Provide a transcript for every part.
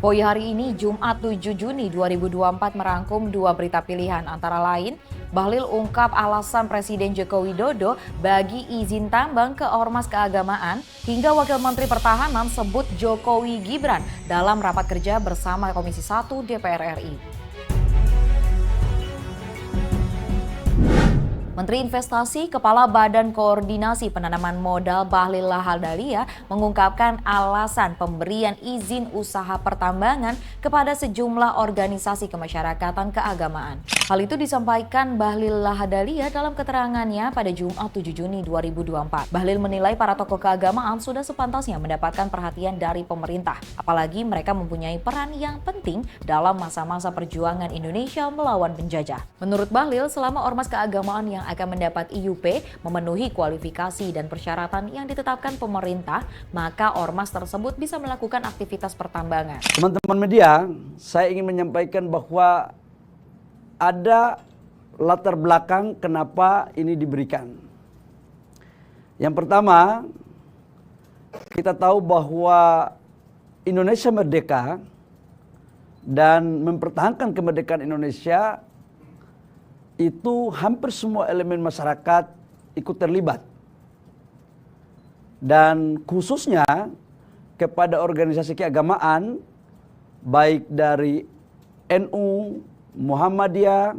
Poi hari ini, Jumat 7 Juni 2024 merangkum dua berita pilihan, antara lain Bahlil ungkap alasan Presiden Joko Widodo bagi izin tambang ke ormas keagamaan, hingga Wakil Menteri Pertahanan sebut Jokowi Gibran dalam rapat kerja bersama Komisi 1 DPR RI. Menteri Investasi, Kepala Badan Koordinasi Penanaman Modal Bahlil Lahadalia mengungkapkan alasan pemberian izin usaha pertambangan kepada sejumlah organisasi kemasyarakatan keagamaan. Hal itu disampaikan Bahlil Lahadalia dalam keterangannya pada Jumat 7 Juni 2024. Bahlil menilai para tokoh keagamaan sudah sepantasnya mendapatkan perhatian dari pemerintah, apalagi mereka mempunyai peran yang penting dalam masa-masa perjuangan Indonesia melawan penjajah. Menurut Bahlil, selama ormas keagamaan yang akan mendapat IUP memenuhi kualifikasi dan persyaratan yang ditetapkan pemerintah, maka ormas tersebut bisa melakukan aktivitas pertambangan. Teman-teman media, saya ingin menyampaikan bahwa ada latar belakang kenapa ini diberikan. Yang pertama, kita tahu bahwa Indonesia merdeka dan mempertahankan kemerdekaan Indonesia itu hampir semua elemen masyarakat ikut terlibat. Dan khususnya kepada organisasi keagamaan, baik dari NU, Muhammadiyah,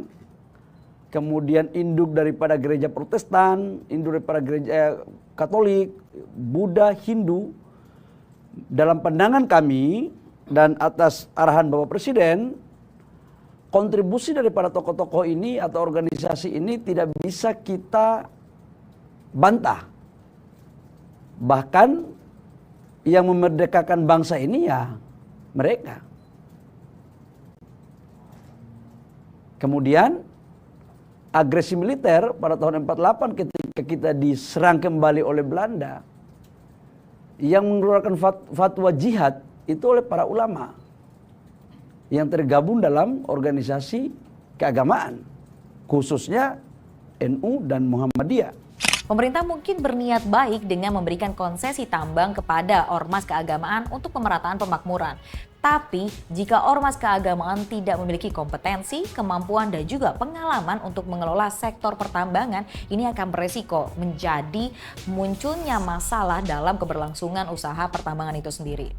kemudian induk daripada gereja Protestan, induk daripada gereja Katolik, Buddha, Hindu. Dalam pandangan kami dan atas arahan Bapak Presiden, kontribusi daripada tokoh-tokoh ini atau organisasi ini tidak bisa kita bantah. Bahkan yang memerdekakan bangsa ini ya mereka. Kemudian agresi militer pada tahun 48 ketika kita diserang kembali oleh Belanda, yang mengeluarkan fatwa jihad itu oleh para ulama yang tergabung dalam organisasi keagamaan, khususnya NU dan Muhammadiyah. Pemerintah mungkin berniat baik dengan memberikan konsesi tambang kepada ormas keagamaan untuk pemerataan pemakmuran. Tapi jika ormas keagamaan tidak memiliki kompetensi, kemampuan dan juga pengalaman untuk mengelola sektor pertambangan, ini akan beresiko menjadi munculnya masalah dalam keberlangsungan usaha pertambangan itu sendiri.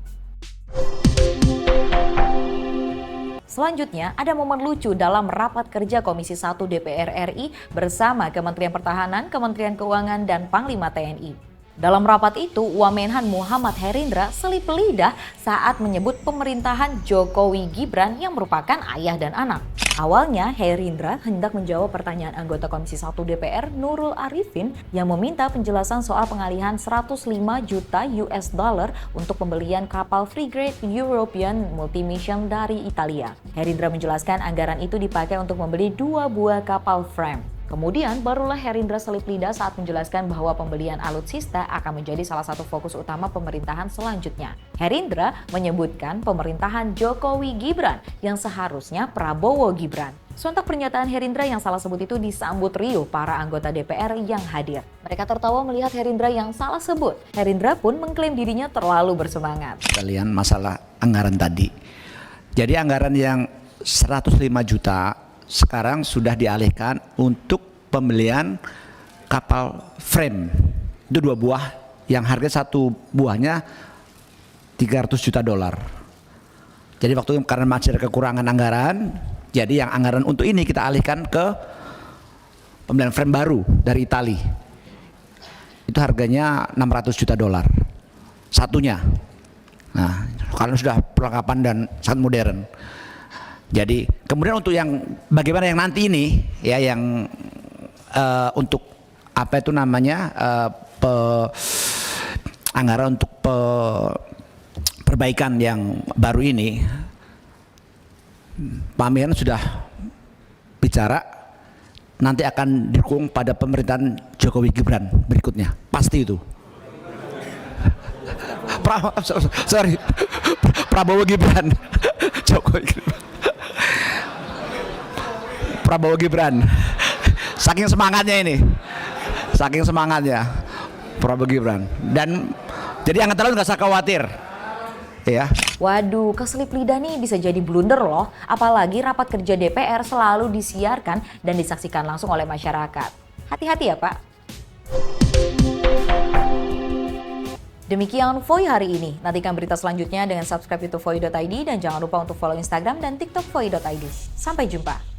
Selanjutnya, ada momen lucu dalam rapat kerja Komisi 1 DPR RI bersama Kementerian Pertahanan, Kementerian Keuangan, dan Panglima TNI. Dalam rapat itu, Wamenhan Muhammad Herindra selip lidah saat menyebut pemerintahan Jokowi Gibran yang merupakan ayah dan anak. Awalnya, Herindra hendak menjawab pertanyaan anggota Komisi 1 DPR Nurul Arifin yang meminta penjelasan soal pengalihan 105 juta US dollar untuk pembelian kapal frigate European Multi-Mission dari Italia. Herindra menjelaskan anggaran itu dipakai untuk membeli 2 buah kapal frame. Kemudian barulah Herindra selip lidah saat menjelaskan bahwa pembelian alutsista akan menjadi salah satu fokus utama pemerintahan selanjutnya. Herindra menyebutkan pemerintahan Jokowi Gibran yang seharusnya Prabowo Gibran. Sontak pernyataan Herindra yang salah sebut itu disambut riuh para anggota DPR yang hadir. Mereka tertawa melihat Herindra yang salah sebut. Herindra pun mengklaim dirinya terlalu bersemangat. Kalian masalah anggaran tadi. Jadi anggaran yang 105 juta sekarang sudah dialihkan untuk pembelian kapal frame. Itu 2 buah yang harga 1 buahnya 300 juta dolar. Jadi waktu karena masih ada kekurangan anggaran, jadi yang anggaran untuk ini kita alihkan ke pembelian frame baru dari Itali. Itu harganya 600 juta dolar satunya. Nah, karena sudah perlengkapan dan sangat modern. Jadi kemudian untuk yang bagaimana yang nanti ini ya yang untuk apa itu namanya anggaran untuk perbaikan yang baru ini, Pak Mian sudah bicara nanti akan didukung pada pemerintahan Jokowi Gibran berikutnya, pasti itu. Prabowo Gibran, Jokowi Gibran. Prabowo Gibran, saking semangatnya ini, saking semangatnya Prabowo Gibran. Dan jadi angkatan laut nggak usah khawatir, ya. Waduh, keselip lidah nih bisa jadi blunder loh. Apalagi rapat kerja DPR selalu disiarkan dan disaksikan langsung oleh masyarakat. Hati-hati ya Pak. Demikian Voi hari ini. Nantikan berita selanjutnya dengan subscribe YouTube Voi.id dan jangan lupa untuk follow Instagram dan TikTok Voi.id. Sampai jumpa.